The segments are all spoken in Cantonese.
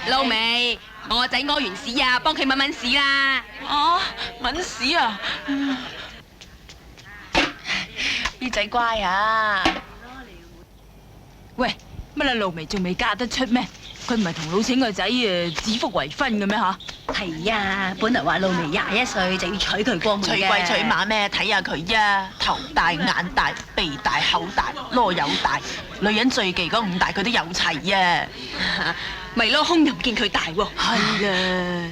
老味，我個仔屙完屎啊，幫佢抿屎啦。哦，抿屎啊！B 仔乖啊！喂，乜你露眉仲未嫁得出咩？佢唔係同老錢個仔指腹為婚嘅咩吓？係呀，本來話老味21歲就要娶佢過門嘅。娶貴娶馬咩？睇下佢啊，頭大眼大，鼻大口大，籮柚大，女人最忌嗰5大佢都有齊啊！咪咯，胸又唔見佢大喎。係啦。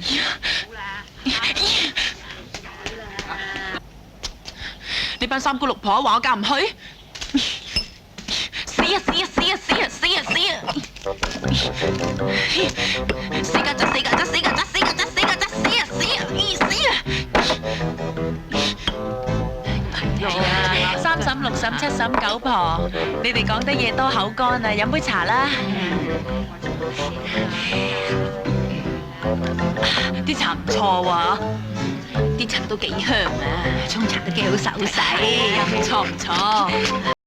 呢班三姑六婆話我嫁唔去，死啊死啊死啊死啊死啊死啊！死曱甴死曱甴死曱甴死曱甴死曱甴死啊死啊死啊！係啊，三嬸六嬸七嬸九婆，你哋講得嘢多口乾啊，飲杯茶啦。啲茶唔錯喎，啲茶都幾香啊，沖茶都幾好手勢，唔錯唔錯。